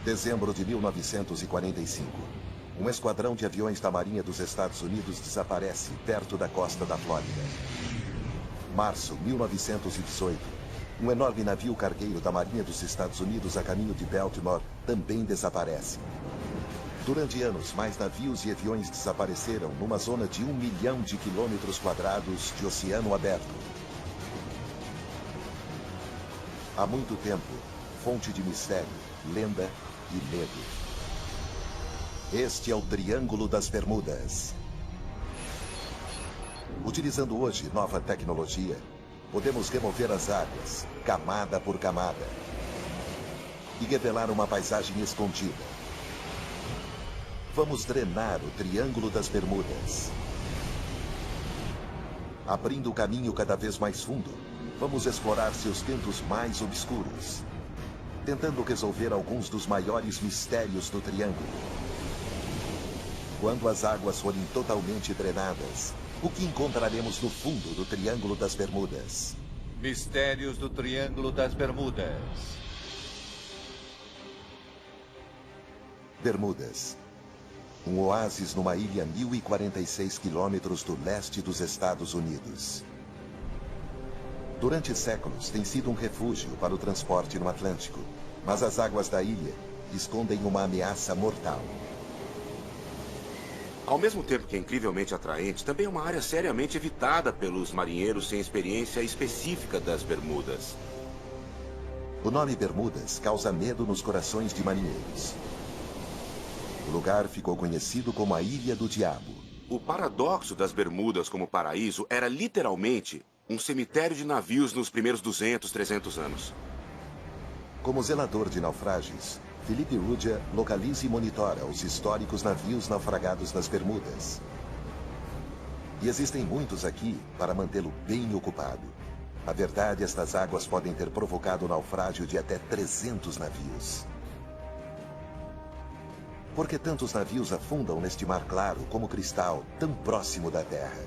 Dezembro de 1945. Um esquadrão de aviões da Marinha dos Estados Unidos desaparece perto da costa da Flórida. Março 1918. Um enorme navio cargueiro da Marinha dos Estados Unidos a caminho de Baltimore também desaparece. Durante anos, mais navios e aviões desapareceram numa zona de 1 milhão de quilômetros quadrados de oceano aberto. Há muito tempo, fonte de mistério, lenda e medo. Este é o Triângulo das Bermudas. Utilizando hoje nova tecnologia, podemos remover as águas, camada por camada, e revelar uma paisagem escondida. Vamos drenar o Triângulo das Bermudas. Abrindo o caminho cada vez mais fundo, vamos explorar seus cantos mais obscuros, tentando resolver alguns dos maiores mistérios do Triângulo. Quando as águas forem totalmente drenadas, o que encontraremos no fundo do Triângulo das Bermudas? Mistérios do Triângulo das Bermudas. Bermudas. Um oásis numa ilha a 1.046 quilômetros do leste dos Estados Unidos. Durante séculos, tem sido um refúgio para o transporte no Atlântico, mas as águas da ilha escondem uma ameaça mortal. Ao mesmo tempo que é incrivelmente atraente, também é uma área seriamente evitada pelos marinheiros sem experiência específica das Bermudas. O nome Bermudas causa medo nos corações de marinheiros. O lugar ficou conhecido como a Ilha do Diabo. O paradoxo das Bermudas como paraíso era literalmente um cemitério de navios nos primeiros 200, 300 anos. Como zelador de naufrágios, Felipe Ruggia localiza e monitora os históricos navios naufragados nas Bermudas. E existem muitos aqui para mantê-lo bem ocupado. Na verdade, estas águas podem ter provocado o naufrágio de até 300 navios. Por que tantos navios afundam neste mar claro como cristal, tão próximo da Terra?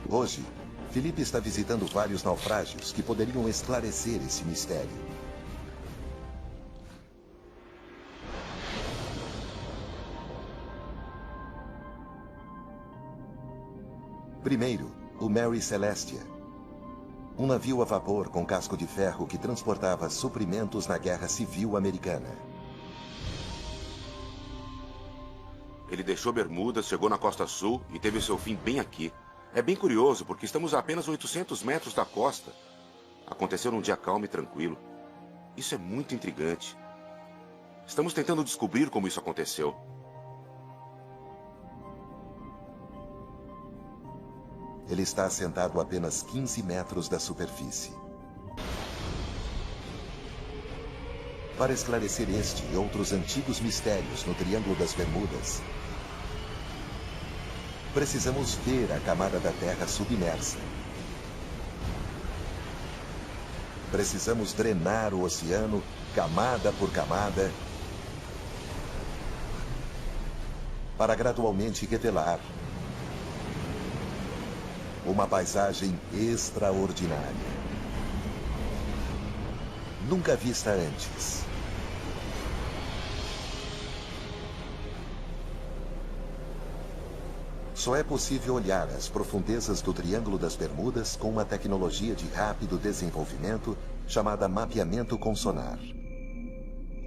Hoje, Felipe está visitando vários naufrágios que poderiam esclarecer esse mistério. Primeiro, o Mary Celestia. Um navio a vapor com casco de ferro que transportava suprimentos na Guerra Civil Americana. Ele deixou Bermudas, chegou na costa sul e teve seu fim bem aqui. É bem curioso, porque estamos a apenas 800 metros da costa. Aconteceu num dia calmo e tranquilo. Isso é muito intrigante. Estamos tentando descobrir como isso aconteceu. Ele está assentado a apenas 15 metros da superfície. Para esclarecer este e outros antigos mistérios no Triângulo das Bermudas, precisamos ver a camada da Terra submersa. Precisamos drenar o oceano, camada por camada, para gradualmente revelar uma paisagem extraordinária, nunca vista antes. Só é possível olhar as profundezas do Triângulo das Bermudas com uma tecnologia de rápido desenvolvimento chamada mapeamento com sonar.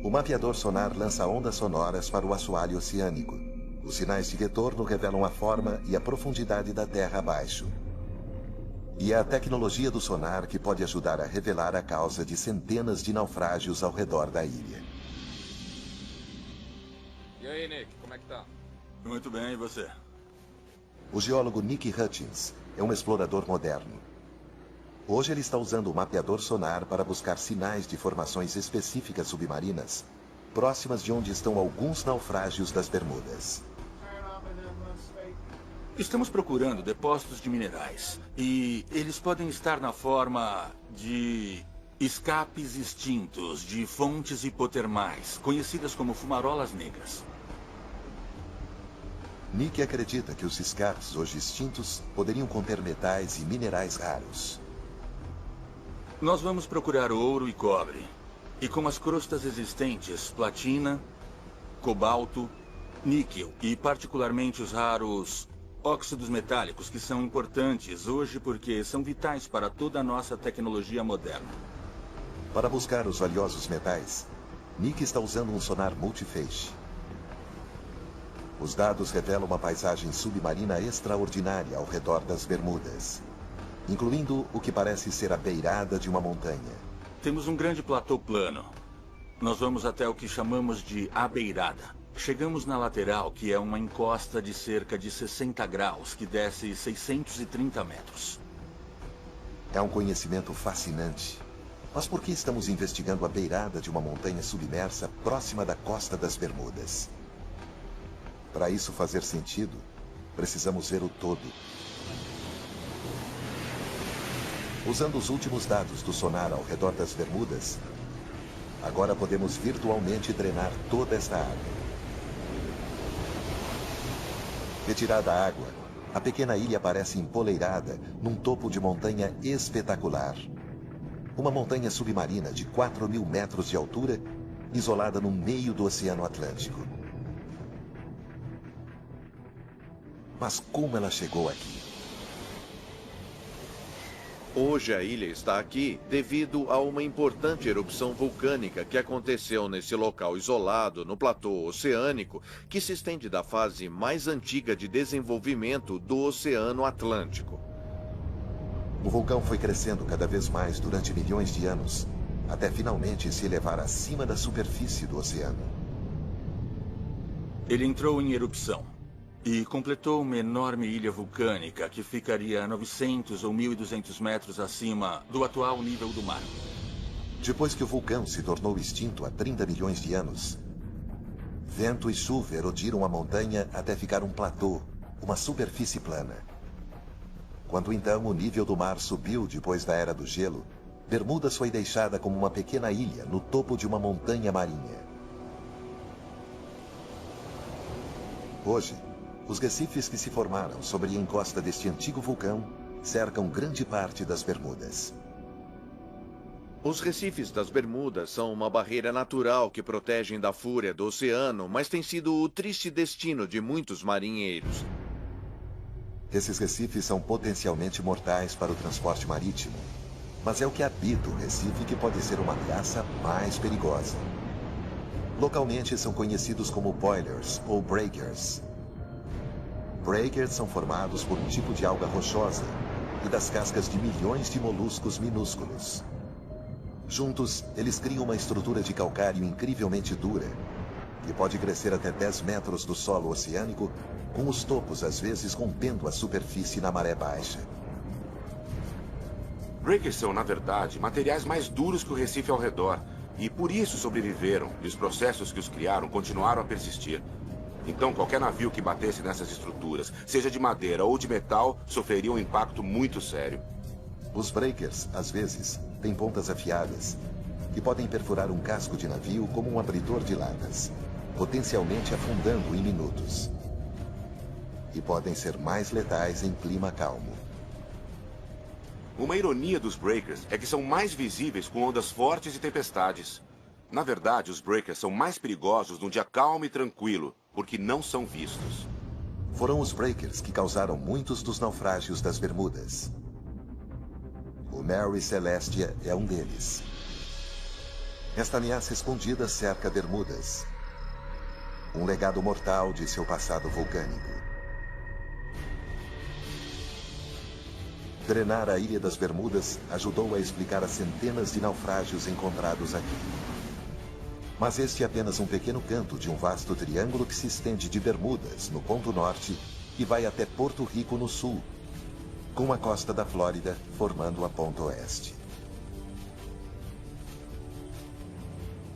O mapeador sonar lança ondas sonoras para o assoalho oceânico. Os sinais de retorno revelam a forma e a profundidade da terra abaixo. E é a tecnologia do sonar que pode ajudar a revelar a causa de centenas de naufrágios ao redor da ilha. E aí, Nick, como é que tá? Muito bem, e você? O geólogo Nick Hutchins é um explorador moderno. Hoje ele está usando o mapeador sonar para buscar sinais de formações específicas submarinas, próximas de onde estão alguns naufrágios das Bermudas. Estamos procurando depósitos de minerais. E eles podem estar na forma de escapes extintos de fontes hipotermais, conhecidas como fumarolas negras. Nick acredita que os escapes hoje extintos poderiam conter metais e minerais raros. Nós vamos procurar ouro e cobre. E com as crostas existentes, platina, cobalto, níquel e particularmente os raros óxidos metálicos, que são importantes hoje porque são vitais para toda a nossa tecnologia moderna. Para buscar os valiosos metais, Nick está usando um sonar multifeixe. Os dados revelam uma paisagem submarina extraordinária ao redor das Bermudas, incluindo o que parece ser a beirada de uma montanha. Temos um grande platô plano. Nós vamos até o que chamamos de a beirada. Chegamos na lateral, que é uma encosta de cerca de 60 graus, que desce 630 metros. É um conhecimento fascinante. Mas por que estamos investigando a beirada de uma montanha submersa próxima da costa das Bermudas? Para isso fazer sentido, precisamos ver o todo. Usando os últimos dados do sonar ao redor das Bermudas, agora podemos virtualmente drenar toda esta água. Retirada a água, a pequena ilha parece empoleirada num topo de montanha espetacular. Uma montanha submarina de 4.000 metros de altura, isolada no meio do Oceano Atlântico. Mas como ela chegou aqui? Hoje a ilha está aqui devido a uma importante erupção vulcânica que aconteceu nesse local isolado no platô oceânico que se estende da fase mais antiga de desenvolvimento do Oceano Atlântico. O vulcão foi crescendo cada vez mais durante milhões de anos, até finalmente se elevar acima da superfície do oceano. Ele entrou em erupção e completou uma enorme ilha vulcânica que ficaria a 900 ou 1.200 metros acima do atual nível do mar. Depois que o vulcão se tornou extinto há 30 milhões de anos, vento e chuva erodiram a montanha até ficar um platô, uma superfície plana. Quando então o nível do mar subiu depois da Era do Gelo, Bermudas foi deixada como uma pequena ilha no topo de uma montanha marinha. Hoje, os recifes que se formaram sobre a encosta deste antigo vulcão cercam grande parte das Bermudas. Os recifes das Bermudas são uma barreira natural que protegem da fúria do oceano, mas tem sido o triste destino de muitos marinheiros. Esses recifes são potencialmente mortais para o transporte marítimo, mas é o que habita o recife que pode ser uma ameaça mais perigosa. Localmente são conhecidos como boilers ou breakers. Breakers são formados por um tipo de alga rochosa e das cascas de milhões de moluscos minúsculos. Juntos, eles criam uma estrutura de calcário incrivelmente dura, que pode crescer até 10 metros do solo oceânico, com os topos às vezes rompendo a superfície na maré baixa. Breakers são, na verdade, materiais mais duros que o recife ao redor, e por isso sobreviveram, e os processos que os criaram continuaram a persistir. Então, qualquer navio que batesse nessas estruturas, seja de madeira ou de metal, sofreria um impacto muito sério. Os breakers, às vezes, têm pontas afiadas, que podem perfurar um casco de navio como um abridor de latas, potencialmente afundando em minutos. E podem ser mais letais em clima calmo. Uma ironia dos breakers é que são mais visíveis com ondas fortes e tempestades. Na verdade, os breakers são mais perigosos num dia calmo e tranquilo, porque não são vistos. Foram os breakers que causaram muitos dos naufrágios das Bermudas. O Mary Celestia é um deles. Esta ameaça escondida cerca Bermudas. Um legado mortal de seu passado vulcânico. Drenar a Ilha das Bermudas ajudou a explicar as centenas de naufrágios encontrados aqui. Mas este é apenas um pequeno canto de um vasto triângulo que se estende de Bermudas, no ponto norte, e vai até Porto Rico, no sul, com a costa da Flórida formando a ponta oeste.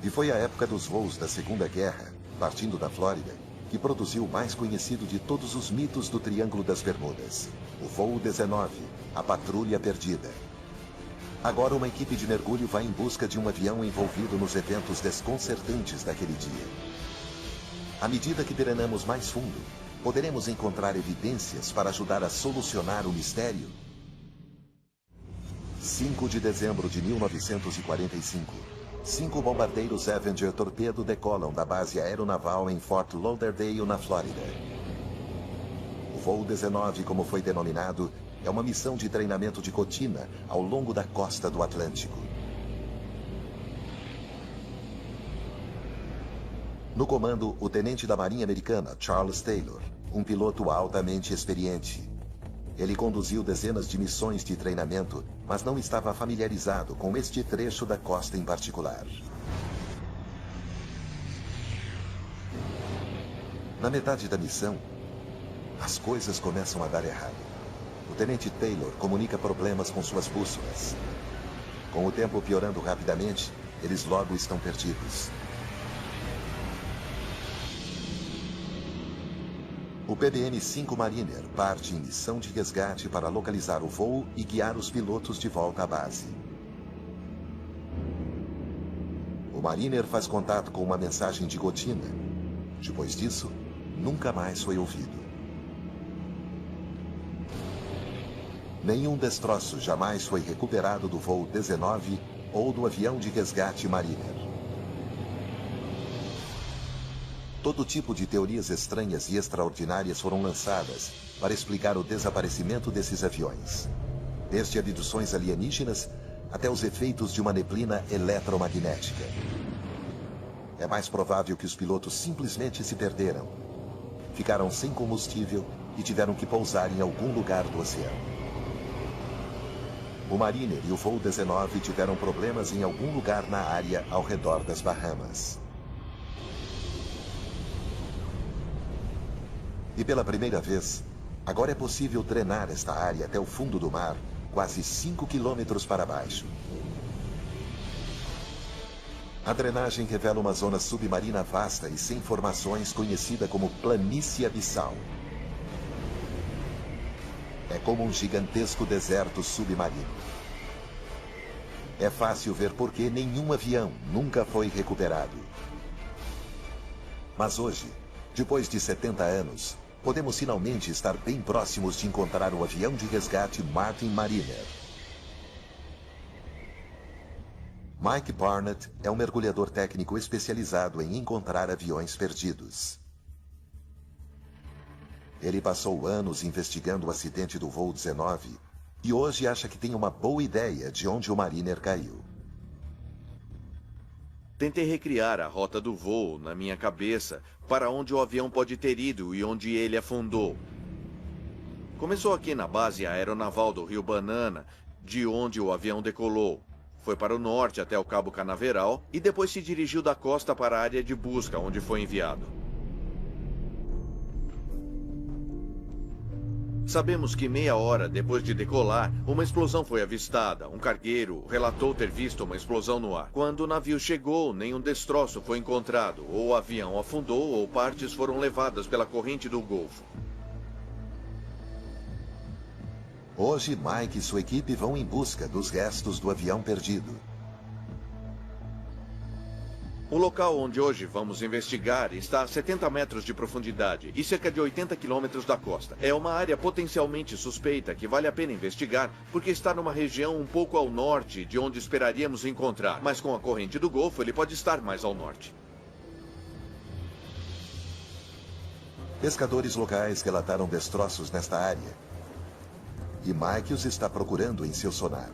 E foi a época dos voos da Segunda Guerra, partindo da Flórida, que produziu o mais conhecido de todos os mitos do Triângulo das Bermudas, o Voo 19, a Patrulha Perdida. Agora uma equipe de mergulho vai em busca de um avião envolvido nos eventos desconcertantes daquele dia. À medida que drenamos mais fundo, poderemos encontrar evidências para ajudar a solucionar o mistério? 5 de dezembro de 1945. 5 bombardeiros Avenger Torpedo decolam da base aeronaval em Fort Lauderdale, na Flórida. O voo 19, como foi denominado, é uma missão de treinamento de rotina ao longo da costa do Atlântico. No comando, o tenente da Marinha Americana, Charles Taylor, um piloto altamente experiente. Ele conduziu dezenas de missões de treinamento, mas não estava familiarizado com este trecho da costa em particular. Na metade da missão, as coisas começam a dar errado. O tenente Taylor comunica problemas com suas bússolas. Com o tempo piorando rapidamente, eles logo estão perdidos. O PBM-5 Mariner parte em missão de resgate para localizar o voo e guiar os pilotos de volta à base. O Mariner faz contato com uma mensagem de rotina. Depois disso, nunca mais foi ouvido. Nenhum destroço jamais foi recuperado do voo 19 ou do avião de resgate Mariner. Todo tipo de teorias estranhas e extraordinárias foram lançadas para explicar o desaparecimento desses aviões. Desde abduções alienígenas até os efeitos de uma neblina eletromagnética. É mais provável que os pilotos simplesmente se perderam. Ficaram sem combustível e tiveram que pousar em algum lugar do oceano. O Mariner e o voo 19 tiveram problemas em algum lugar na área ao redor das Bahamas. E pela primeira vez, agora é possível drenar esta área até o fundo do mar, quase 5 quilômetros para baixo. A drenagem revela uma zona submarina vasta e sem formações conhecida como planície abissal. É como um gigantesco deserto submarino. É fácil ver por que nenhum avião nunca foi recuperado. Mas hoje, depois de 70 anos, podemos finalmente estar bem próximos de encontrar o avião de resgate Martin Mariner. Mike Barnett é um mergulhador técnico especializado em encontrar aviões perdidos. Ele passou anos investigando o acidente do voo 19 e hoje acha que tem uma boa ideia de onde o Mariner caiu. Tentei recriar a rota do voo na minha cabeça para onde o avião pode ter ido e onde ele afundou. Começou aqui na base aeronaval do Rio Banana, de onde o avião decolou. Foi para o norte até o Cabo Canaveral e depois se dirigiu da costa para a área de busca, onde foi enviado. Sabemos que meia hora depois de decolar, uma explosão foi avistada. Um cargueiro relatou ter visto uma explosão no ar. Quando o navio chegou, nenhum destroço foi encontrado. Ou o avião afundou ou partes foram levadas pela corrente do Golfo. Hoje, Mike e sua equipe vão em busca dos restos do avião perdido. O local onde hoje vamos investigar está a 70 metros de profundidade e cerca de 80 quilômetros da costa. É uma área potencialmente suspeita que vale a pena investigar porque está numa região um pouco ao norte de onde esperaríamos encontrar. Mas com a corrente do Golfo, ele pode estar mais ao norte. Pescadores locais relataram destroços nesta área. E Mike os está procurando em seu sonar.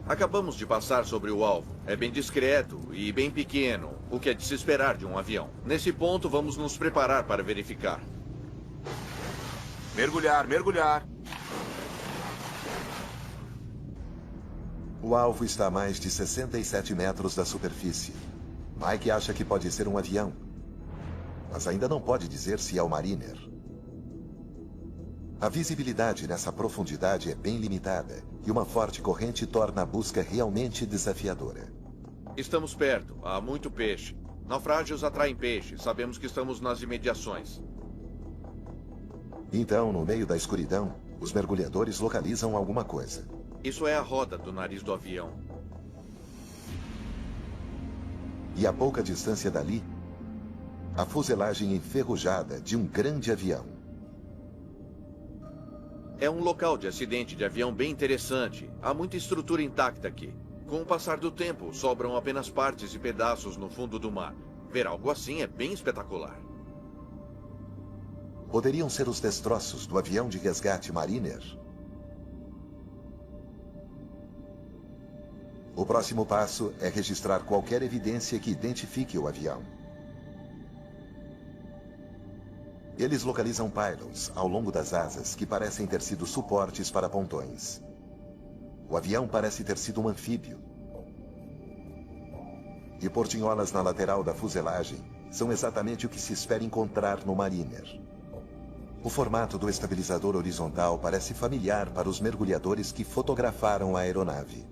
Acabamos de passar sobre o alvo. É bem discreto e bem pequeno, o que é de se esperar de um avião. Nesse ponto, vamos nos preparar para verificar. Mergulhar, mergulhar. O alvo está a mais de 67 metros da superfície. Mike acha que pode ser um avião, mas ainda não pode dizer se é o Mariner. A visibilidade nessa profundidade é bem limitada e uma forte corrente torna a busca realmente desafiadora. Estamos perto. Há muito peixe. Naufrágios atraem peixe. Sabemos que estamos nas imediações. Então, no meio da escuridão, os mergulhadores localizam alguma coisa. Isso é a roda do nariz do avião. E a pouca distância dali, a fuselagem enferrujada de um grande avião. É um local de acidente de avião bem interessante. Há muita estrutura intacta aqui. Com o passar do tempo, sobram apenas partes e pedaços no fundo do mar. Ver algo assim é bem espetacular. Poderiam ser os destroços do avião de resgate Mariner? O próximo passo é registrar qualquer evidência que identifique o avião. Eles localizam pylons ao longo das asas que parecem ter sido suportes para pontões. O avião parece ter sido um anfíbio. E portinholas na lateral da fuselagem são exatamente o que se espera encontrar no Mariner. O formato do estabilizador horizontal parece familiar para os mergulhadores que fotografaram a aeronave.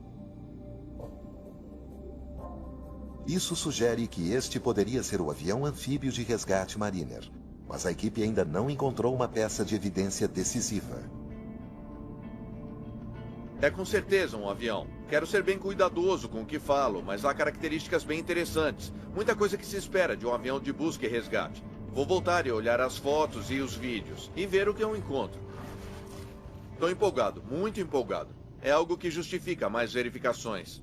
Isso sugere que este poderia ser o avião anfíbio de resgate Mariner, mas a equipe ainda não encontrou uma peça de evidência decisiva. É com certeza um avião. Quero ser bem cuidadoso com o que falo, mas há características bem interessantes. Muita coisa que se espera de um avião de busca e resgate. Vou voltar e olhar as fotos e os vídeos e ver o que eu encontro. Estou empolgado, muito empolgado. É algo que justifica mais verificações.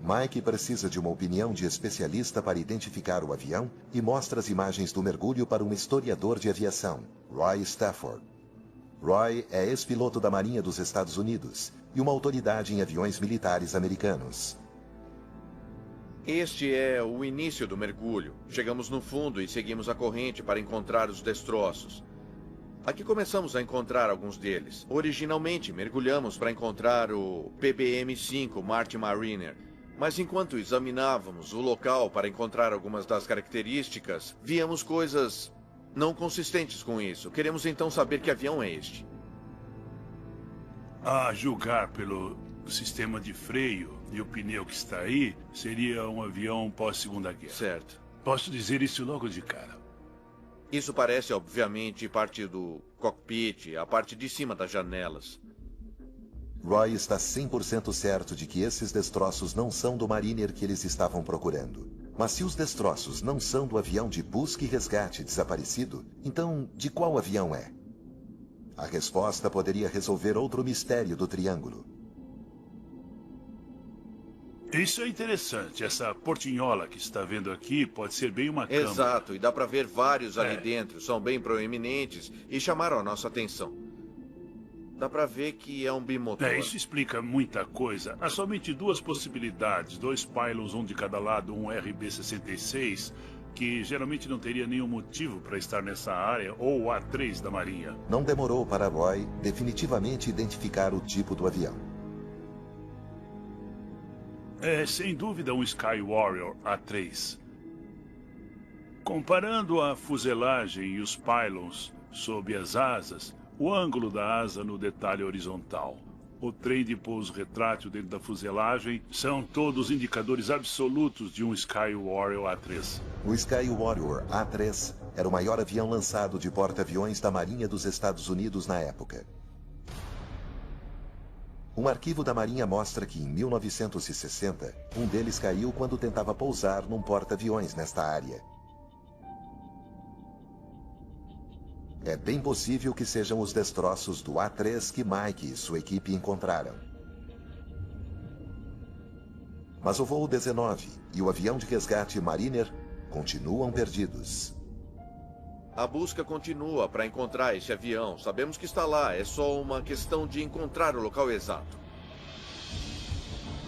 Mike precisa de uma opinião de especialista para identificar o avião e mostra as imagens do mergulho para um historiador de aviação, Roy Stafford. Roy é ex-piloto da Marinha dos Estados Unidos e uma autoridade em aviões militares americanos. Este é o início do mergulho. Chegamos no fundo e seguimos a corrente para encontrar os destroços. Aqui começamos a encontrar alguns deles. Originalmente, mergulhamos para encontrar o PBM-5 Martin Mariner. Mas enquanto examinávamos o local para encontrar algumas das características, víamos coisas não consistentes com isso. Queremos então saber que avião é este. A julgar pelo sistema de freio e o pneu que está aí, seria um avião pós-Segunda Guerra. Certo. Posso dizer isso logo de cara. Isso parece, obviamente, parte do cockpit, a parte de cima das janelas. Roy está 100% certo de que esses destroços não são do Mariner que eles estavam procurando. Mas se os destroços não são do avião de busca e resgate desaparecido, então de qual avião é? A resposta poderia resolver outro mistério do triângulo. Isso é interessante. Essa portinhola que está vendo aqui pode ser bem uma câmara. Exato, e dá para ver vários ali dentro. São bem proeminentes e chamaram a nossa atenção. Dá pra ver que é um bimotor. Isso explica muita coisa. Há somente duas possibilidades. 2 pylons, um de cada lado, um RB-66, que geralmente não teria nenhum motivo para estar nessa área, ou o A3 da Marinha. Não demorou para Roy definitivamente identificar o tipo do avião. É, sem dúvida, um Sky Warrior A3. Comparando a fuselagem e os pylons sob as asas, o ângulo da asa no detalhe horizontal, o trem de pouso retrátil dentro da fuselagem, são todos indicadores absolutos de um Sky Warrior A3. O Sky Warrior A3 era o maior avião lançado de porta-aviões da Marinha dos Estados Unidos na época. Um arquivo da Marinha mostra que, em 1960, um deles caiu quando tentava pousar num porta-aviões nesta área. É bem possível que sejam os destroços do A3 que Mike e sua equipe encontraram. Mas o voo 19 e o avião de resgate Mariner continuam perdidos. A busca continua para encontrar esse avião. Sabemos que está lá, é só uma questão de encontrar o local exato.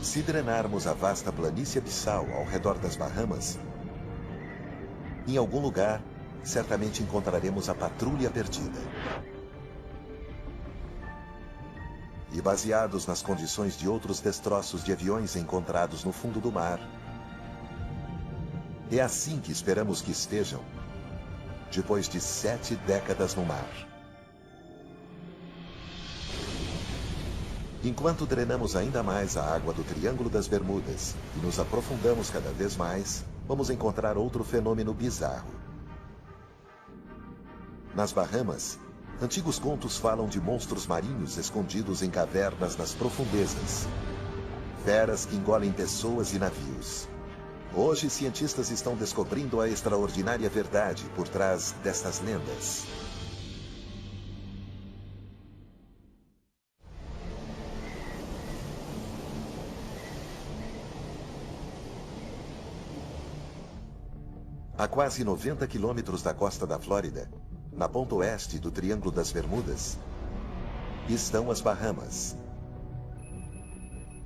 Se drenarmos a vasta planície abissal ao redor das Bahamas, em algum lugar, certamente encontraremos a patrulha perdida. E baseados nas condições de outros destroços de aviões encontrados no fundo do mar, é assim que esperamos que estejam, depois de 7 décadas no mar. Enquanto drenamos ainda mais a água do Triângulo das Bermudas e nos aprofundamos cada vez mais, vamos encontrar outro fenômeno bizarro. Nas Bahamas, antigos contos falam de monstros marinhos escondidos em cavernas nas profundezas. Feras que engolem pessoas e navios. Hoje, cientistas estão descobrindo a extraordinária verdade por trás destas lendas. A quase 90 quilômetros da costa da Flórida, na ponta oeste do Triângulo das Bermudas, estão as Bahamas.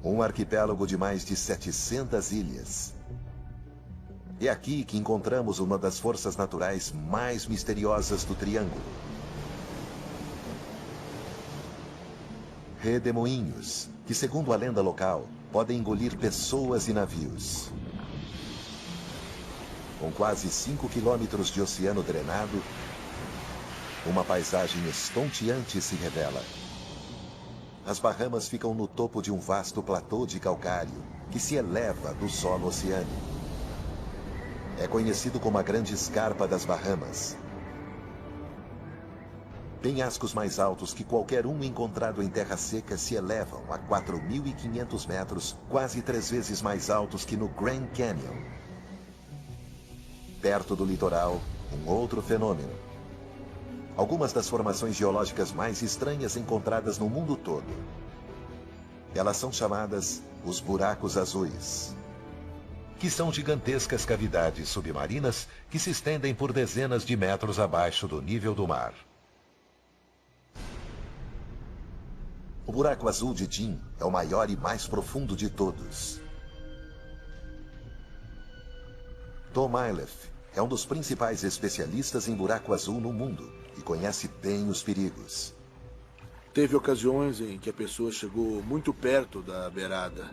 Um arquipélago de mais de 700 ilhas. É aqui que encontramos uma das forças naturais mais misteriosas do Triângulo. Redemoinhos, que segundo a lenda local, podem engolir pessoas e navios. Com quase 5 quilômetros de oceano drenado, uma paisagem estonteante se revela. As Bahamas ficam no topo de um vasto platô de calcário que se eleva do solo oceânico. É conhecido como a Grande Escarpa das Bahamas. Penhascos mais altos que qualquer um encontrado em terra seca se elevam a 4.500 metros, quase 3 vezes mais altos que no Grand Canyon. Perto do litoral, um outro fenômeno. Algumas das formações geológicas mais estranhas encontradas no mundo todo. Elas são chamadas os buracos azuis, que são gigantescas cavidades submarinas que se estendem por dezenas de metros abaixo do nível do mar. O buraco azul de Jim é o maior e mais profundo de todos. Tom Iliffe é um dos principais especialistas em buraco azul no mundo e conhece bem os perigos. Teve ocasiões em que a pessoa chegou muito perto da beirada.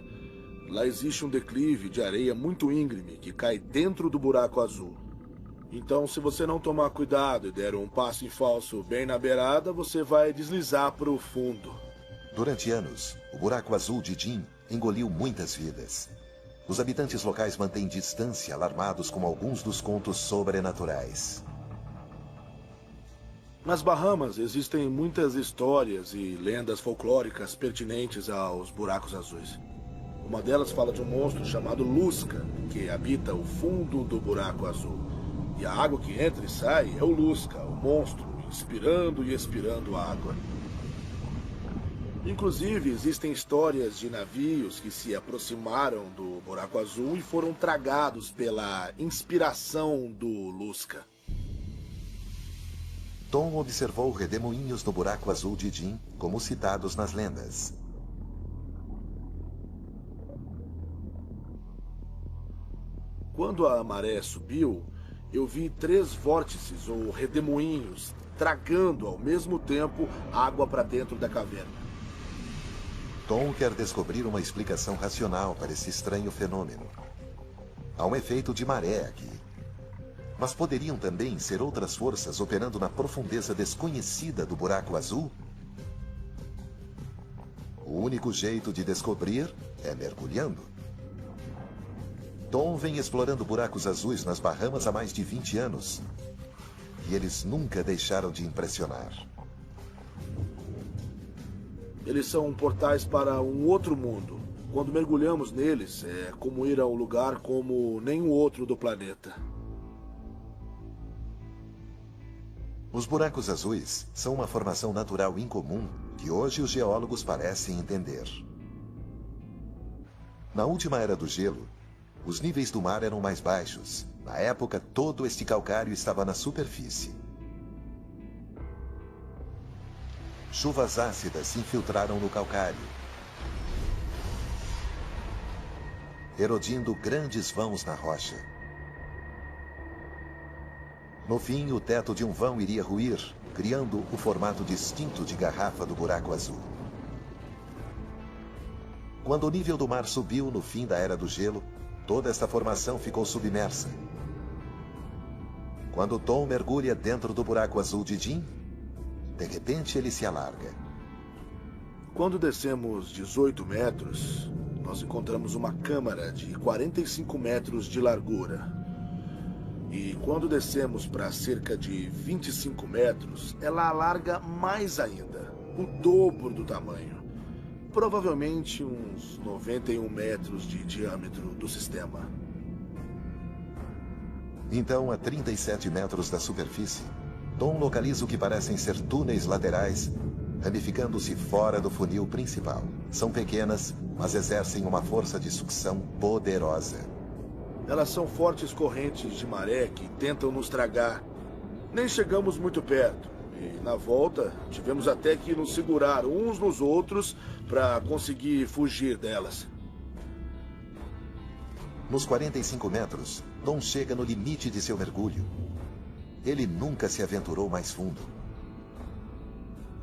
Lá existe um declive de areia muito íngreme que cai dentro do buraco azul. Então, se você não tomar cuidado e der um passo em falso bem na beirada, você vai deslizar para o fundo. Durante anos, o buraco azul de Jim engoliu muitas vidas. Os habitantes locais mantêm distância, alarmados com alguns dos contos sobrenaturais. Nas Bahamas existem muitas histórias e lendas folclóricas pertinentes aos buracos azuis. Uma delas fala de um monstro chamado Lusca, que habita o fundo do buraco azul. E a água que entra e sai é o Lusca, o monstro, inspirando e expirando água. Inclusive, existem histórias de navios que se aproximaram do buraco azul e foram tragados pela inspiração do Lusca. Tom observou redemoinhos no buraco azul de Jim, como citados nas lendas. Quando a maré subiu, eu vi 3 vórtices ou redemoinhos tragando ao mesmo tempo água para dentro da caverna. Tom quer descobrir uma explicação racional para esse estranho fenômeno. Há um efeito de maré aqui. Mas poderiam também ser outras forças operando na profundeza desconhecida do buraco azul? O único jeito de descobrir é mergulhando. Tom vem explorando buracos azuis nas Bahamas há mais de 20 anos. E eles nunca deixaram de impressionar. Eles são portais para um outro mundo. Quando mergulhamos neles, é como ir a um lugar como nenhum outro do planeta. Os buracos azuis são uma formação natural incomum que hoje os geólogos parecem entender. Na última era do gelo, os níveis do mar eram mais baixos. Na época, todo este calcário estava na superfície. Chuvas ácidas se infiltraram no calcário, erodindo grandes vãos na rocha. No fim, o teto de um vão iria ruir, criando o formato distinto de garrafa do buraco azul. Quando o nível do mar subiu no fim da Era do Gelo, toda esta formação ficou submersa. Quando Tom mergulha dentro do buraco azul de Jim, de repente ele se alarga. Quando descemos 18 metros, nós encontramos uma câmara de 45 metros de largura. E quando descemos para cerca de 25 metros, ela alarga mais ainda, o dobro do tamanho. Provavelmente uns 91 metros de diâmetro do sistema. Então, a 37 metros da superfície, Tom localiza o que parecem ser túneis laterais, ramificando-se fora do funil principal. São pequenas, mas exercem uma força de sucção poderosa. Elas são fortes correntes de maré que tentam nos tragar. Nem chegamos muito perto. E na volta, tivemos até que nos segurar uns nos outros para conseguir fugir delas. Nos 45 metros, Tom chega no limite de seu mergulho. Ele nunca se aventurou mais fundo.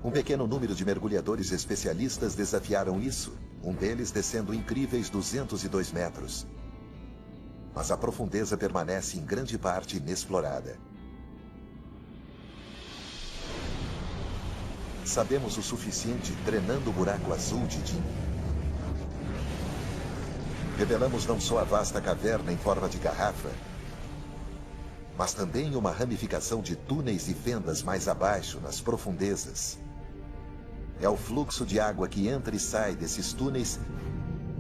Um pequeno número de mergulhadores especialistas desafiaram isso, um deles descendo incríveis 202 metros. Mas a profundeza permanece em grande parte inexplorada. Sabemos o suficiente treinando o buraco azul de Jim. Revelamos não só a vasta caverna em forma de garrafa, mas também uma ramificação de túneis e fendas mais abaixo, nas profundezas. É o fluxo de água que entra e sai desses túneis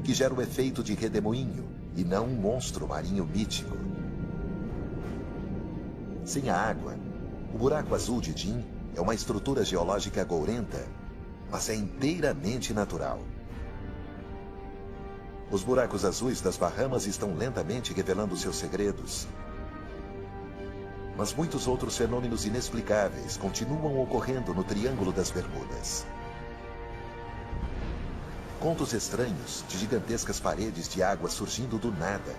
que gera o efeito de redemoinho, e não um monstro marinho mítico. Sem a água, o buraco azul de Jim é uma estrutura geológica gourenta, mas é inteiramente natural. Os buracos azuis das Bahamas estão lentamente revelando seus segredos. Mas muitos outros fenômenos inexplicáveis continuam ocorrendo no Triângulo das Bermudas. Contos estranhos de gigantescas paredes de água surgindo do nada.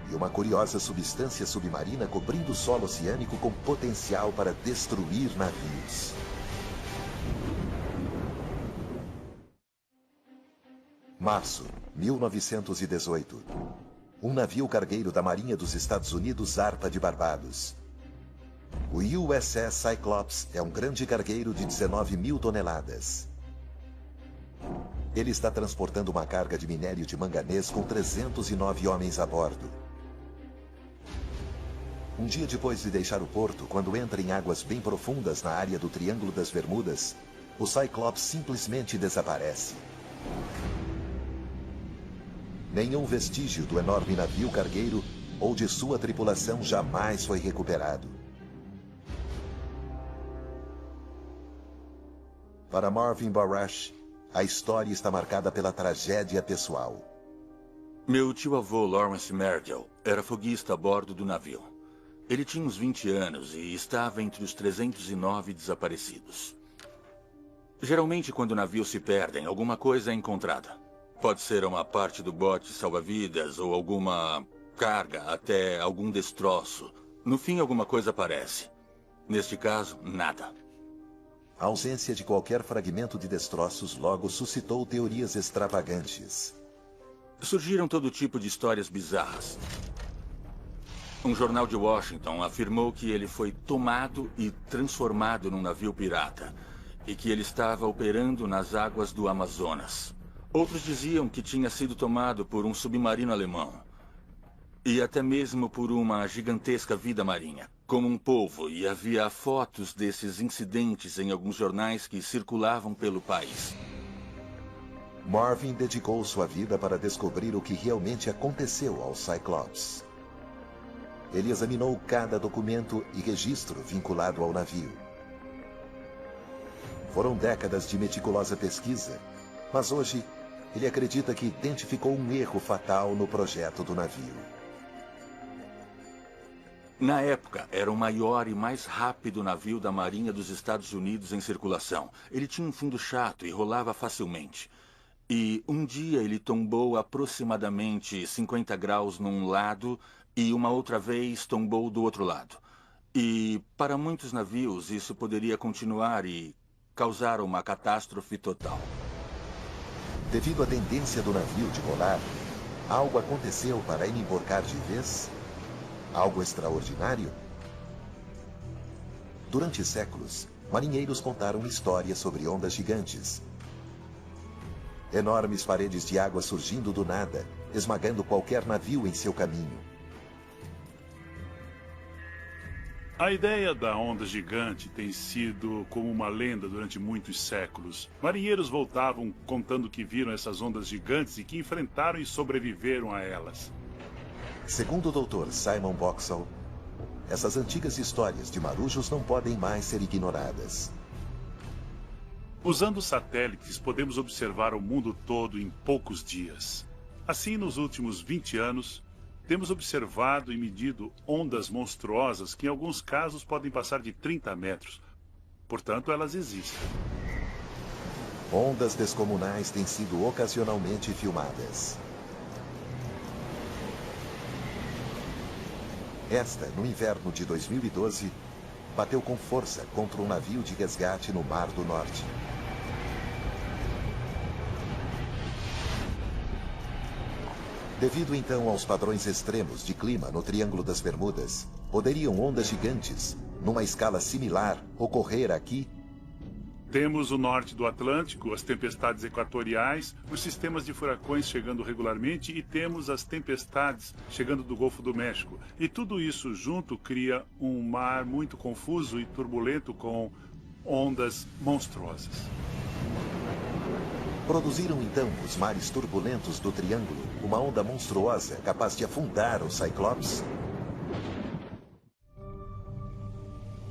E uma curiosa substância submarina cobrindo o solo oceânico com potencial para destruir navios. Março, 1918. Um navio cargueiro da Marinha dos Estados Unidos zarpa de Barbados. O USS Cyclops é um grande cargueiro de 19 mil toneladas. Ele está transportando uma carga de minério de manganês com 309 homens a bordo. Um dia depois de deixar o porto, quando entra em águas bem profundas na área do Triângulo das Bermudas, o Cyclops simplesmente desaparece. Nenhum vestígio do enorme navio cargueiro ou de sua tripulação jamais foi recuperado. Para Marvin Barash, a história está marcada pela tragédia pessoal. Meu tio-avô, Lawrence Merdell, era foguista a bordo do navio. Ele tinha uns 20 anos e estava entre os 309 desaparecidos. Geralmente, quando navios se perdem, alguma coisa é encontrada. Pode ser uma parte do bote salva-vidas ou alguma carga, até algum destroço. No fim, alguma coisa aparece. Neste caso, nada. A ausência de qualquer fragmento de destroços logo suscitou teorias extravagantes. Surgiram todo tipo de histórias bizarras. Um jornal de Washington afirmou que ele foi tomado e transformado num navio pirata e que ele estava operando nas águas do Amazonas. Outros diziam que tinha sido tomado por um submarino alemão e até mesmo por uma gigantesca vida marinha, como um polvo, e havia fotos desses incidentes em alguns jornais que circulavam pelo país. Marvin dedicou sua vida para descobrir o que realmente aconteceu ao Cyclops. Ele examinou cada documento e registro vinculado ao navio. Foram décadas de meticulosa pesquisa, mas hoje ele acredita que identificou um erro fatal no projeto do navio. Na época, era o maior e mais rápido navio da Marinha dos Estados Unidos em circulação. Ele tinha um fundo chato e rolava facilmente. E um dia ele tombou aproximadamente 50 graus num lado e uma outra vez tombou do outro lado. E para muitos navios isso poderia continuar e causar uma catástrofe total. Devido à tendência do navio de rolar, algo aconteceu para ele emborcar de vez? Algo extraordinário? Durante séculos, marinheiros contaram histórias sobre ondas gigantes. Enormes paredes de água surgindo do nada, esmagando qualquer navio em seu caminho. A ideia da onda gigante tem sido como uma lenda durante muitos séculos. Marinheiros voltavam contando que viram essas ondas gigantes e que enfrentaram e sobreviveram a elas. Segundo o Dr. Simon Boxall, essas antigas histórias de marujos não podem mais ser ignoradas. Usando satélites, podemos observar o mundo todo em poucos dias. Assim, nos últimos 20 anos, temos observado e medido ondas monstruosas que em alguns casos podem passar de 30 metros. Portanto, elas existem. Ondas descomunais têm sido ocasionalmente filmadas. Esta, no inverno de 2012, bateu com força contra um navio de resgate no Mar do Norte. Devido então aos padrões extremos de clima no Triângulo das Bermudas, poderiam ondas gigantes, numa escala similar, ocorrer aqui? Temos o norte do Atlântico, as tempestades equatoriais, os sistemas de furacões chegando regularmente e temos as tempestades chegando do Golfo do México. E tudo isso junto cria um mar muito confuso e turbulento com ondas monstruosas. Produziram então os mares turbulentos do Triângulo uma onda monstruosa capaz de afundar o Cyclops?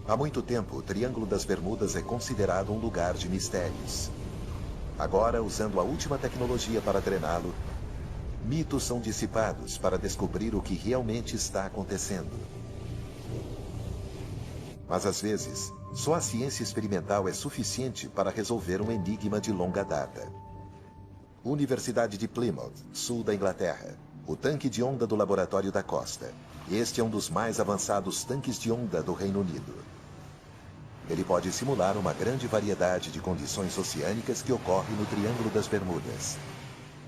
Há muito tempo, o Triângulo das Bermudas é considerado um lugar de mistérios. Agora, usando a última tecnologia para drená-lo, mitos são dissipados para descobrir o que realmente está acontecendo. Mas às vezes, só a ciência experimental é suficiente para resolver um enigma de longa data. Universidade de Plymouth, sul da Inglaterra. O tanque de onda do Laboratório da Costa. Este é um dos mais avançados tanques de onda do Reino Unido. Ele pode simular uma grande variedade de condições oceânicas que ocorrem no Triângulo das Bermudas.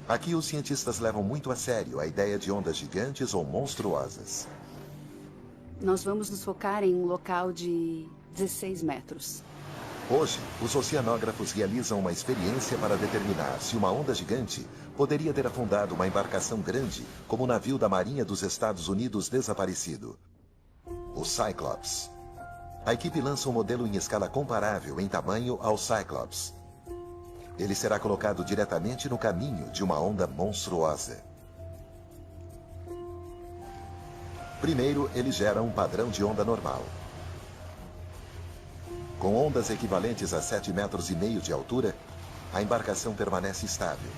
Aqui os cientistas levam muito a sério a ideia de ondas gigantes ou monstruosas. Nós vamos nos focar em um local de 16 metros. Hoje, os oceanógrafos realizam uma experiência para determinar se uma onda gigante poderia ter afundado uma embarcação grande, como o navio da Marinha dos Estados Unidos desaparecido, o Cyclops. A equipe lança um modelo em escala comparável em tamanho ao Cyclops. Ele será colocado diretamente no caminho de uma onda monstruosa. Primeiro, ele gera um padrão de onda normal. Com ondas equivalentes a 7,5 metros de altura, a embarcação permanece estável.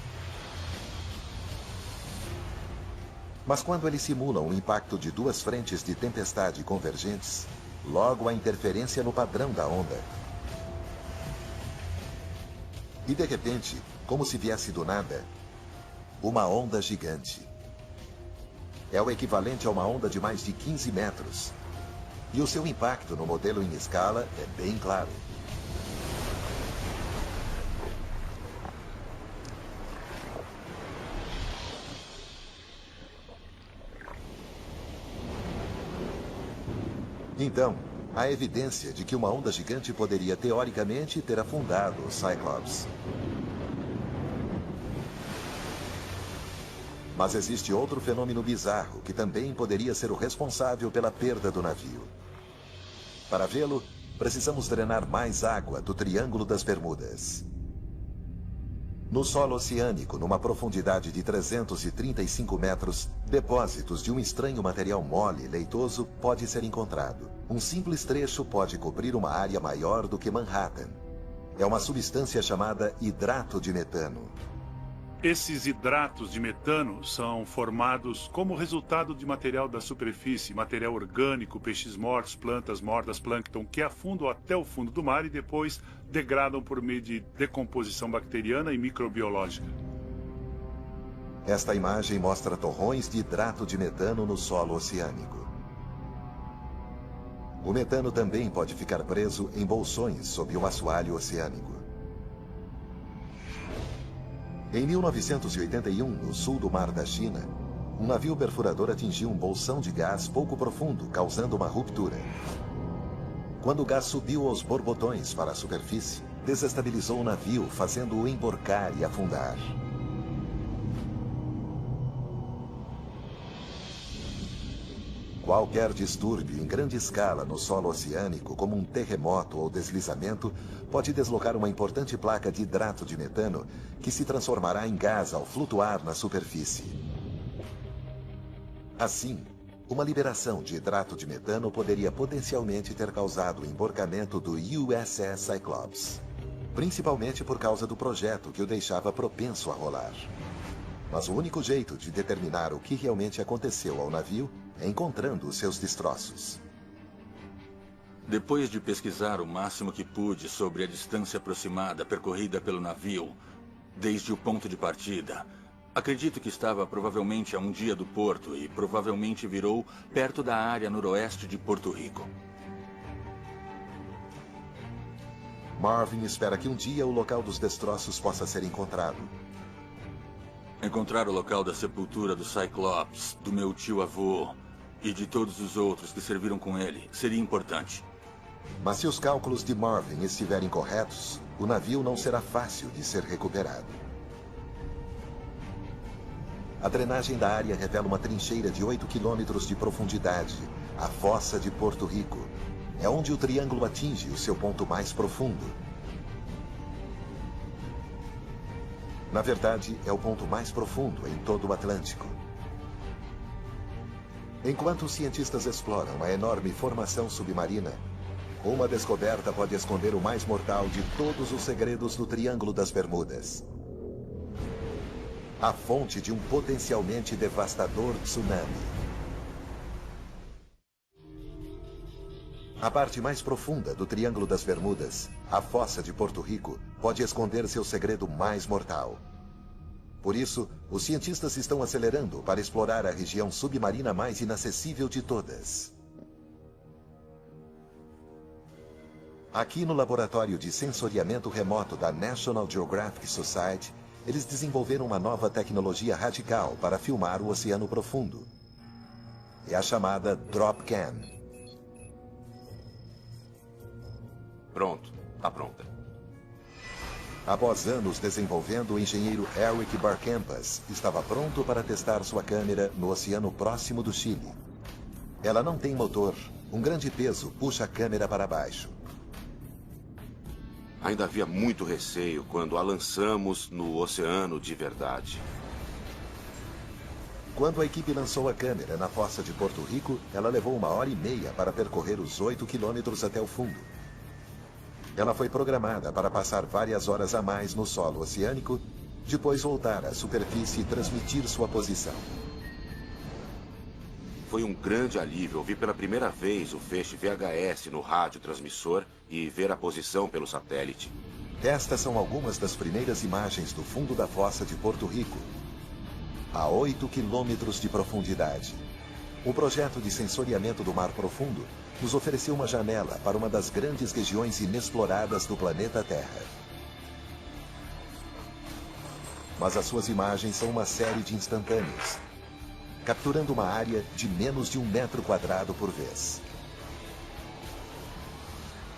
Mas quando ele simula um impacto de duas frentes de tempestade convergentes, logo há interferência no padrão da onda. E de repente, como se viesse do nada, uma onda gigante. É o equivalente a uma onda de mais de 15 metros. E o seu impacto no modelo em escala é bem claro. Então, há evidência de que uma onda gigante poderia teoricamente ter afundado o Cyclops. Mas existe outro fenômeno bizarro que também poderia ser o responsável pela perda do navio. Para vê-lo, precisamos drenar mais água do Triângulo das Bermudas. No solo oceânico, numa profundidade de 335 metros, depósitos de um estranho material mole e leitoso pode ser encontrado. Um simples trecho pode cobrir uma área maior do que Manhattan. É uma substância chamada hidrato de metano. Esses hidratos de metano são formados como resultado de material da superfície, material orgânico, peixes mortos, plantas mortas, plâncton, que afundam até o fundo do mar e depois degradam por meio de decomposição bacteriana e microbiológica. Esta imagem mostra torrões de hidrato de metano no solo oceânico. O metano também pode ficar preso em bolsões sob o assoalho oceânico. Em 1981, no sul do Mar da China, um navio perfurador atingiu um bolsão de gás pouco profundo, causando uma ruptura. Quando o gás subiu aos borbotões para a superfície, desestabilizou o navio, fazendo-o emborcar e afundar. Qualquer distúrbio em grande escala no solo oceânico, como um terremoto ou deslizamento, pode deslocar uma importante placa de hidrato de metano que se transformará em gás ao flutuar na superfície. Assim, uma liberação de hidrato de metano poderia potencialmente ter causado o emborcamento do USS Cyclops, principalmente por causa do projeto que o deixava propenso a rolar. Mas o único jeito de determinar o que realmente aconteceu ao navio é encontrando os seus destroços. Depois de pesquisar o máximo que pude sobre a distância aproximada percorrida pelo navio, desde o ponto de partida, acredito que estava provavelmente a um dia do porto e provavelmente virou perto da área noroeste de Porto Rico. Marvin espera que um dia o local dos destroços possa ser encontrado. Encontrar o local da sepultura do Cyclops, do meu tio-avô e de todos os outros que serviram com ele seria importante. Mas se os cálculos de Marvin estiverem corretos, o navio não será fácil de ser recuperado. A drenagem da área revela uma trincheira de 8 quilômetros de profundidade, a Fossa de Porto Rico. É onde o triângulo atinge o seu ponto mais profundo. Na verdade, é o ponto mais profundo em todo o Atlântico. Enquanto os cientistas exploram a enorme formação submarina, uma descoberta pode esconder o mais mortal de todos os segredos do Triângulo das Bermudas. A fonte de um potencialmente devastador tsunami. A parte mais profunda do Triângulo das Bermudas, a Fossa de Porto Rico, pode esconder seu segredo mais mortal. Por isso, os cientistas estão acelerando para explorar a região submarina mais inacessível de todas. Aqui no laboratório de sensoriamento remoto da National Geographic Society, eles desenvolveram uma nova tecnologia radical para filmar o oceano profundo. É a chamada Dropcam. Pronto, tá pronta. Após anos desenvolvendo, o engenheiro Eric Barcampas estava pronto para testar sua câmera no oceano próximo do Chile. Ela não tem motor. Um grande peso puxa a câmera para baixo. Ainda havia muito receio quando a lançamos no oceano de verdade. Quando a equipe lançou a câmera na Fossa de Porto Rico, ela levou 1h30 para percorrer os 8 quilômetros até o fundo. Ela foi programada para passar várias horas a mais no solo oceânico, depois voltar à superfície e transmitir sua posição. Foi um grande alívio ouvir pela primeira vez o feixe VHS no rádio transmissor e ver a posição pelo satélite. Estas são algumas das primeiras imagens do fundo da Fossa de Porto Rico, a 8 quilômetros de profundidade. O projeto de sensoriamento do mar profundo nos ofereceu uma janela para uma das grandes regiões inexploradas do planeta Terra. Mas as suas imagens são uma série de instantâneos, capturando uma área de menos de 1 metro quadrado por vez.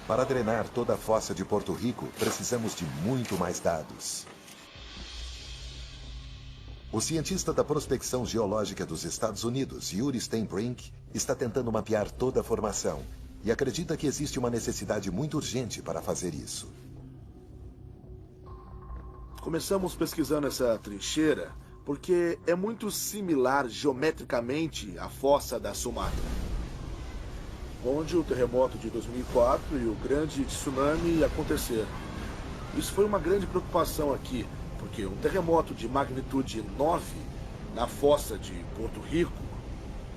Para drenar toda a Fossa de Porto Rico, precisamos de muito mais dados. O cientista da prospecção geológica dos Estados Unidos, Yuri Steinbrink, está tentando mapear toda a formação e acredita que existe uma necessidade muito urgente para fazer isso. Começamos pesquisando essa trincheira porque é muito similar geometricamente à Fossa da Sumatra, onde o terremoto de 2004 e o grande tsunami aconteceram. Isso foi uma grande preocupação aqui, porque um terremoto de magnitude 9 na Fossa de Porto Rico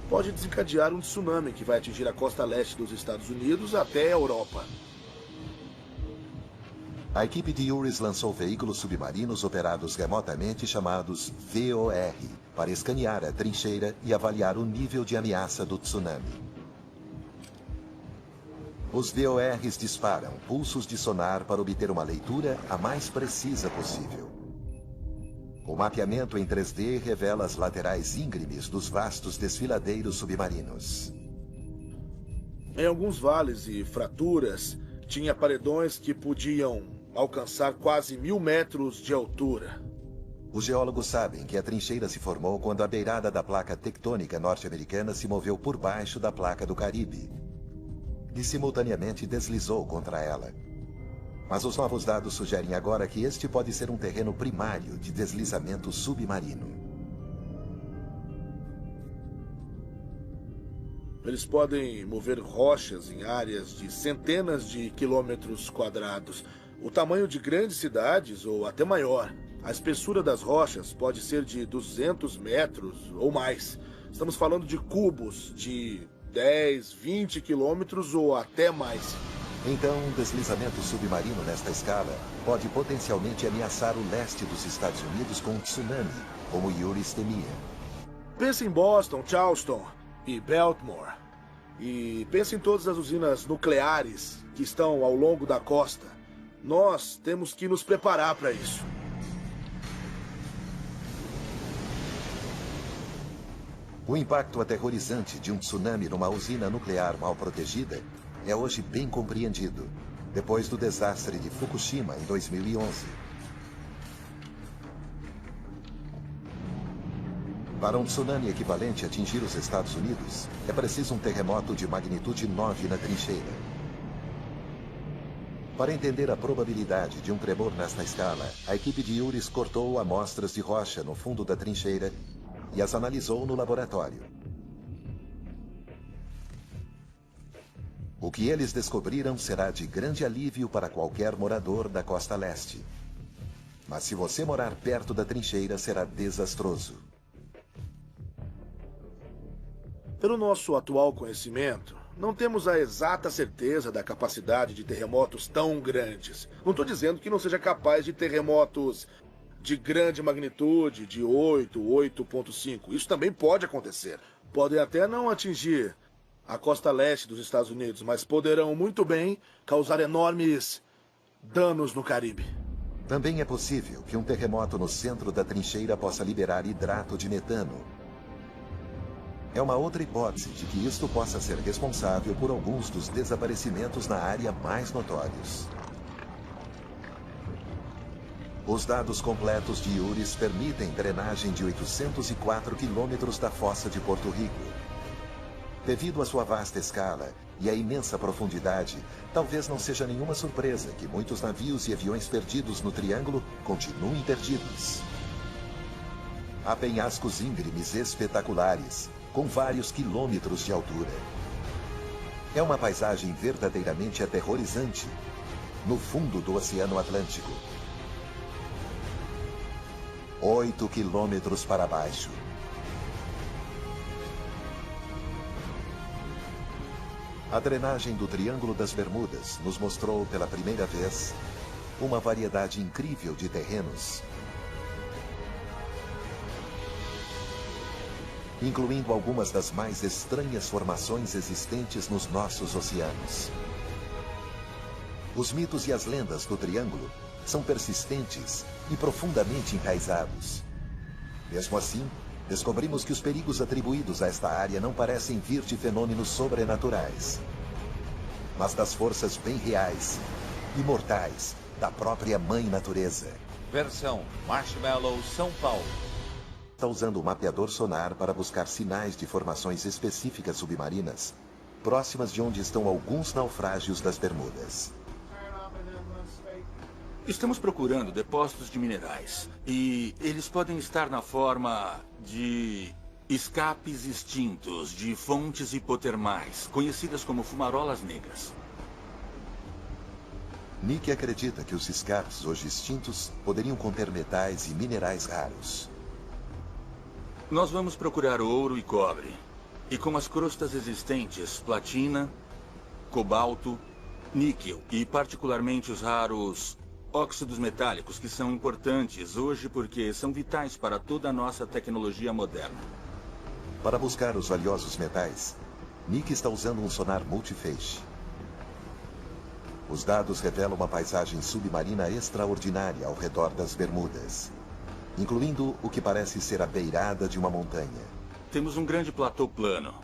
pode desencadear um tsunami que vai atingir a costa leste dos Estados Unidos até a Europa. A equipe de Yuris lançou veículos submarinos operados remotamente chamados VOR para escanear a trincheira e avaliar o nível de ameaça do tsunami. Os VORs disparam pulsos de sonar para obter uma leitura a mais precisa possível. O mapeamento em 3D revela as laterais íngremes dos vastos desfiladeiros submarinos. Em alguns vales e fraturas, tinha paredões que podiam alcançar quase 1000 metros de altura. Os geólogos sabem que a trincheira se formou quando a beirada da placa tectônica norte-americana se moveu por baixo da placa do Caribe e simultaneamente deslizou contra ela. Mas os novos dados sugerem agora que este pode ser um terreno primário de deslizamento submarino. Eles podem mover rochas em áreas de centenas de quilômetros quadrados, o tamanho de grandes cidades ou até maior. A espessura das rochas pode ser de 200 metros ou mais. Estamos falando de cubos de 10, 20 quilômetros ou até mais. Então, um deslizamento submarino nesta escala pode potencialmente ameaçar o leste dos Estados Unidos com um tsunami, como Yuri temia. Pense em Boston, Charleston e Baltimore. E pense em todas as usinas nucleares que estão ao longo da costa. Nós temos que nos preparar para isso. O impacto aterrorizante de um tsunami numa usina nuclear mal protegida é hoje bem compreendido, depois do desastre de Fukushima em 2011. Para um tsunami equivalente atingir os Estados Unidos, é preciso um terremoto de magnitude 9 na trincheira. Para entender a probabilidade de um tremor nesta escala, a equipe de Yuris cortou amostras de rocha no fundo da trincheira e as analisou no laboratório. O que eles descobriram será de grande alívio para qualquer morador da costa leste. Mas se você morar perto da trincheira, será desastroso. Pelo nosso atual conhecimento, não temos a exata certeza da capacidade de terremotos tão grandes. Não estou dizendo que não seja capaz de terremotos de grande magnitude, de 8, 8.5. Isso também pode acontecer. Podem até não atingir a costa leste dos Estados Unidos, mas poderão muito bem causar enormes danos no Caribe. Também é possível que um terremoto no centro da trincheira possa liberar hidrato de metano. É uma outra hipótese de que isto possa ser responsável por alguns dos desaparecimentos na área mais notórios. Os dados completos de Yuris permitem drenagem de 804 quilômetros da fossa de Porto Rico. Devido à sua vasta escala e à imensa profundidade, talvez não seja nenhuma surpresa que muitos navios e aviões perdidos no Triângulo continuem perdidos. Há penhascos íngremes espetaculares, com vários quilômetros de altura. É uma paisagem verdadeiramente aterrorizante, no fundo do Oceano Atlântico. 8 quilômetros para baixo. A drenagem do Triângulo das Bermudas nos mostrou pela primeira vez uma variedade incrível de terrenos, incluindo algumas das mais estranhas formações existentes nos nossos oceanos. Os mitos e as lendas do Triângulo são persistentes e profundamente enraizados. Mesmo assim, descobrimos que os perigos atribuídos a esta área não parecem vir de fenômenos sobrenaturais, mas das forças bem reais e mortais da própria Mãe Natureza. Versão Marshmallow, São Paulo. Está usando o mapeador sonar para buscar sinais de formações específicas submarinas, próximas de onde estão alguns naufrágios das Bermudas. Estamos procurando depósitos de minerais. E eles podem estar na forma de escapes extintos de fontes hipotermais, conhecidas como fumarolas negras. Nick acredita que os escapes hoje extintos poderiam conter metais e minerais raros. Nós vamos procurar ouro e cobre. E com as crostas existentes, platina, cobalto, níquel e particularmente os raros óxidos metálicos, que são importantes hoje porque são vitais para toda a nossa tecnologia moderna. Para buscar os valiosos metais, Nick está usando um sonar multifeixe. Os dados revelam uma paisagem submarina extraordinária ao redor das Bermudas, incluindo o que parece ser a beirada de uma montanha. Temos um grande platô plano.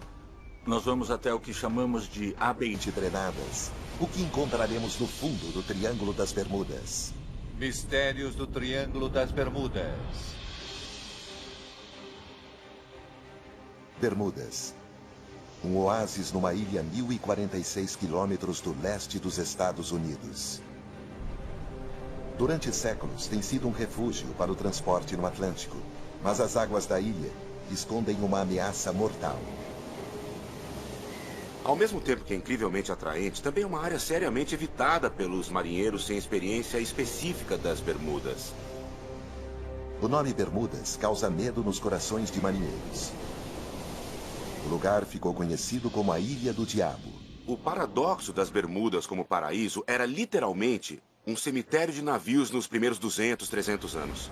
Nós vamos até o que chamamos de de drenadas. O que encontraremos no fundo do Triângulo das Bermudas? Mistérios do Triângulo das Bermudas. Bermudas. Um oásis numa ilha a 1.046 quilômetros do leste dos Estados Unidos. Durante séculos tem sido um refúgio para o transporte no Atlântico, mas as águas da ilha escondem uma ameaça mortal. Ao mesmo tempo que é incrivelmente atraente, também é uma área seriamente evitada pelos marinheiros sem experiência específica das Bermudas. O nome Bermudas causa medo nos corações de marinheiros. O lugar ficou conhecido como a Ilha do Diabo. O paradoxo das Bermudas como paraíso era literalmente um cemitério de navios nos primeiros 200, 300 anos.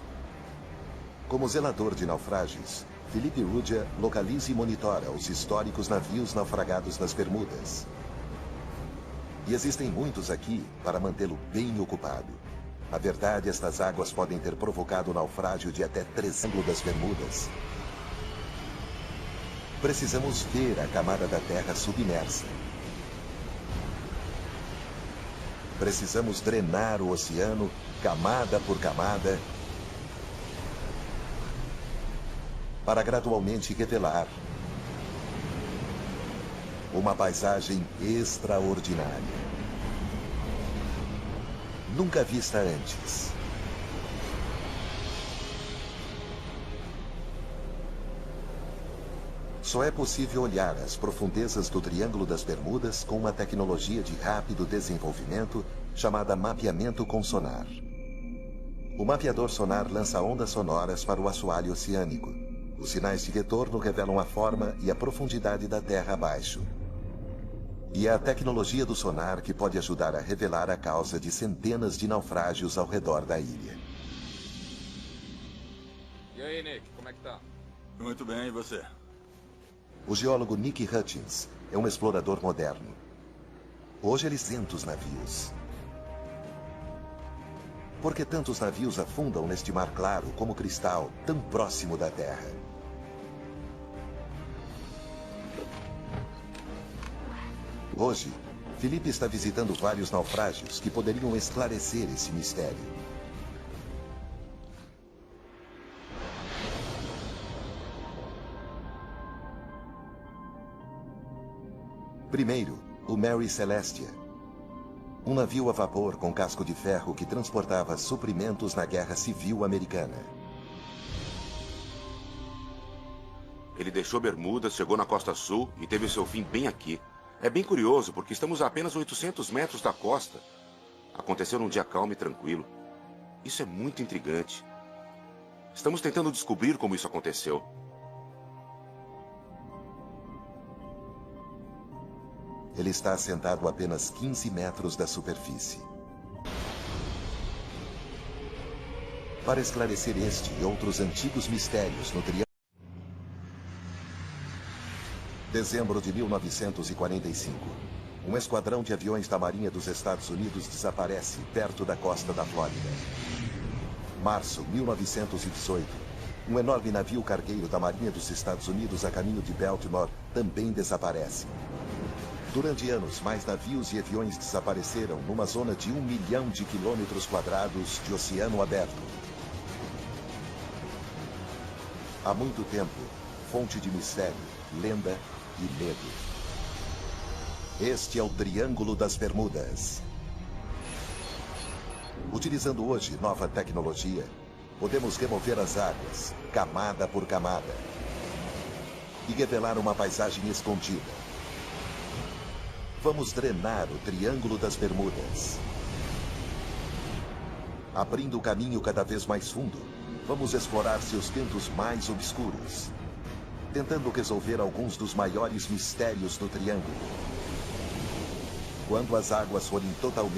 Como zelador de naufrágios, Felipe Ruggia localiza e monitora os históricos navios naufragados nas Bermudas. E existem muitos aqui para mantê-lo bem ocupado. Na verdade, estas águas podem ter provocado o naufrágio de até 300 das Bermudas. Precisamos ver a camada da Terra submersa. Precisamos drenar o oceano, camada por camada, para gradualmente revelar uma paisagem extraordinária. Nunca vista antes. Só é possível olhar as profundezas do Triângulo das Bermudas com uma tecnologia de rápido desenvolvimento chamada mapeamento com sonar. O mapeador sonar lança ondas sonoras para o assoalho oceânico. Os sinais de retorno revelam a forma e a profundidade da terra abaixo. E é a tecnologia do sonar que pode ajudar a revelar a causa de centenas de naufrágios ao redor da ilha. E aí, Nick, como é que tá? Muito bem, e você? O geólogo Nick Hutchins é um explorador moderno. Hoje ele senta os navios. Por que tantos navios afundam neste mar claro como cristal, tão próximo da Terra? Hoje, Felipe está visitando vários naufrágios que poderiam esclarecer esse mistério. Primeiro, o Mary Celestia. Um navio a vapor com casco de ferro que transportava suprimentos na Guerra Civil Americana. Ele deixou Bermudas, chegou na costa sul e teve seu fim bem aqui. É bem curioso, porque estamos a apenas 800 metros da costa. Aconteceu num dia calmo e tranquilo. Isso é muito intrigante. Estamos tentando descobrir como isso aconteceu. Ele está assentado a apenas 15 metros da superfície. Para esclarecer este e outros antigos mistérios no Triângulo. Dezembro de 1945. Um esquadrão de aviões da Marinha dos Estados Unidos desaparece perto da costa da Flórida. Março 1918. Um enorme navio cargueiro da Marinha dos Estados Unidos a caminho de Baltimore também desaparece. Durante anos, mais navios e aviões desapareceram numa zona de 1 milhão de quilômetros quadrados de oceano aberto. Há muito tempo, fonte de mistério, lenda e medo. Este é o Triângulo das Bermudas. Utilizando hoje nova tecnologia, podemos remover as águas, camada por camada, e revelar uma paisagem escondida. Vamos drenar o Triângulo das Bermudas. Abrindo o caminho cada vez mais fundo, vamos explorar seus cantos mais obscuros, tentando resolver alguns dos maiores mistérios do Triângulo. Quando as águas forem totalmente